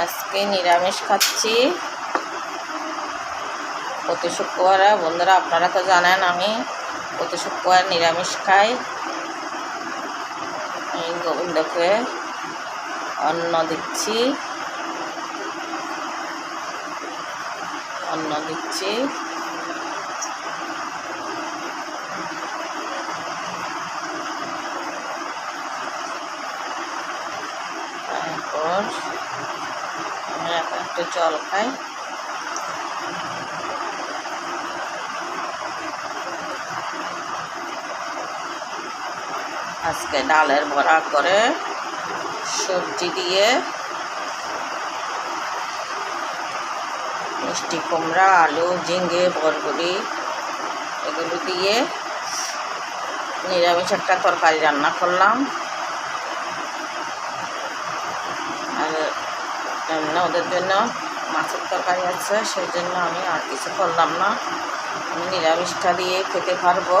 আজকে নিরামিষ খাচ্ছি প্রতি শুক্রবারে। বন্ধুরা, আপনারা তো জানেন আমি প্রতি শুক্রবার নিরামিষ খাই। এই গোবিন্দকে অন্ন দিচ্ছি। তারপর আমি এখন একটু জল খাই। আজকে ডালের বড়া করে সবজি দিয়ে, মিষ্টি কুমড়া, আলু, ঝিঙে, বরবটি এগুলো দিয়ে নিরামিষ একটা তরকারি রান্না করলাম। আর ওদের জন্য মাছের তরকারি আছে, সেই জন্য আমি আর কিছু করলাম না। আমি নিরামিষটা দিয়ে খেতে পারবো।